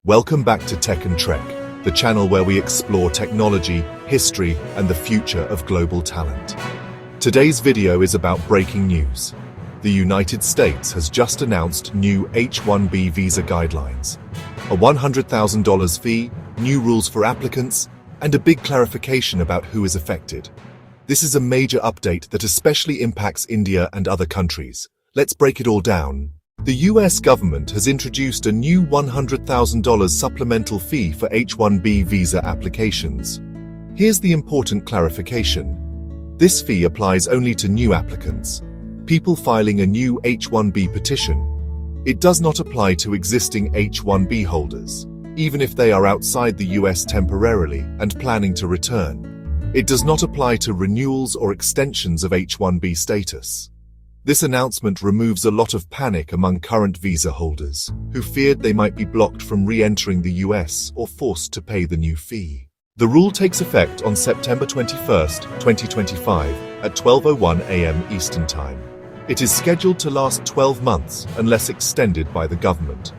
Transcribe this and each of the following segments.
Welcome back to Tech and Trek, the channel where we explore technology, history, and the future of global talent. Today's video is about breaking news. The United States has just announced new H-1B visa guidelines, a $100,000 fee, new rules for applicants, and a big clarification about who is affected. This is a major update that especially impacts India and other countries. Let's break it all down. The US government has introduced a new $100,000 supplemental fee for H-1B visa applications. Here's the important clarification. This fee applies only to new applicants, people filing a new H-1B petition. It does not apply to existing H-1B holders, even if they are outside the US temporarily and planning to return. It does not apply to renewals or extensions of H-1B status. This announcement removes a lot of panic among current visa holders, who feared they might be blocked from re-entering the US or forced to pay the new fee. The rule takes effect on September 21, 2025 at 12:01 a.m. Eastern Time. It is scheduled to last 12 months unless extended by the government.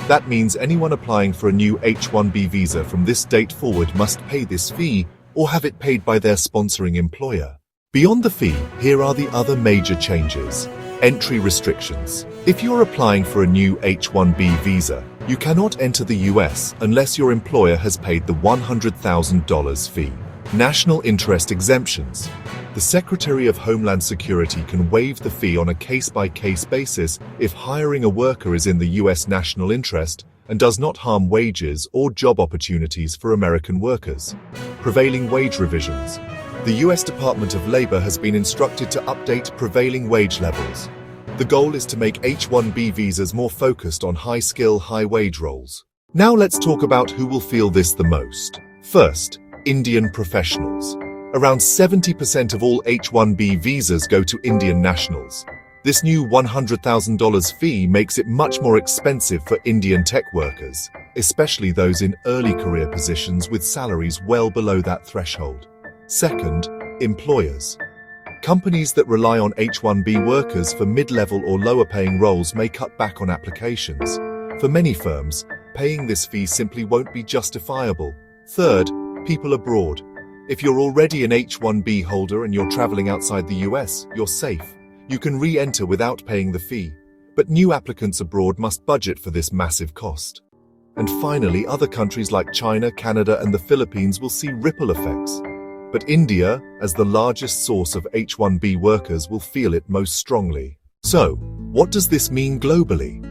That means anyone applying for a new H-1B visa from this date forward must pay this fee or have it paid by their sponsoring employer. Beyond the fee, here are the other major changes. Entry restrictions. If you're applying for a new H-1B visa, you cannot enter the US unless your employer has paid the $100,000 fee. National interest exemptions. The Secretary of Homeland Security can waive the fee on a case-by-case basis if hiring a worker is in the US national interest and does not harm wages or job opportunities for American workers. Prevailing wage revisions. The US Department of Labor has been instructed to update prevailing wage levels. The goal is to make H-1B visas more focused on high-skill, high-wage roles. Now let's talk about who will feel this the most. First, Indian professionals. Around 70% of all H-1B visas go to Indian nationals. This new $100,000 fee makes it much more expensive for Indian tech workers, especially those in early career positions with salaries well below that threshold. Second, employers. Companies that rely on H-1B workers for mid-level or lower-paying roles may cut back on applications. For many firms, paying this fee simply won't be justifiable. Third, people abroad. If you're already an H-1B holder and you're traveling outside the US, you're safe. You can re-enter without paying the fee. But new applicants abroad must budget for this massive cost. And finally, other countries like China, Canada, and the Philippines will see ripple effects. But India, as the largest source of H-1B workers, will feel it most strongly. So, what does this mean globally?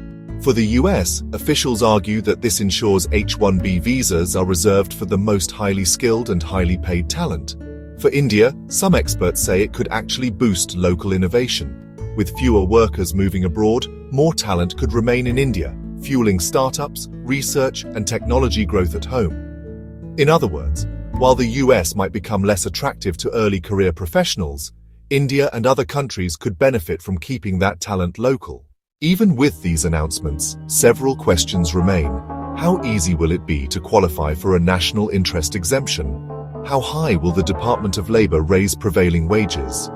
For the US, officials argue that this ensures H-1B visas are reserved for the most highly skilled and highly paid talent. For India, some experts say it could actually boost local innovation. With fewer workers moving abroad, more talent could remain in India, fueling startups, research, and technology growth at home. In other words, while the US might become less attractive to early career professionals, India and other countries could benefit from keeping that talent local. Even with these announcements, several questions remain. How easy will it be to qualify for a national interest exemption? How high will the Department of Labor raise prevailing wages?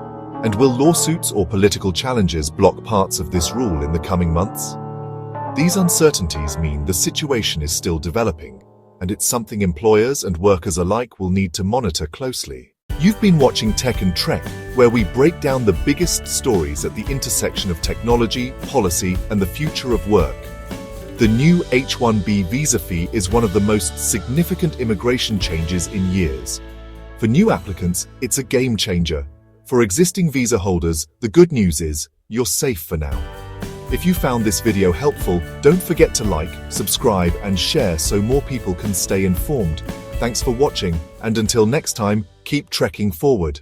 And will lawsuits or political challenges block parts of this rule in the coming months? These uncertainties mean the situation is still developing, and it's something employers and workers alike will need to monitor closely. You've been watching Tech and Trek, where we break down the biggest stories at the intersection of technology, policy, and the future of work. The new H-1B visa fee is one of the most significant immigration changes in years. For new applicants, it's a game changer. For existing visa holders, the good news is you're safe for now. If you found this video helpful, don't forget to like, subscribe, and share so more people can stay informed. Thanks for watching, and until next time, keep trekking forward.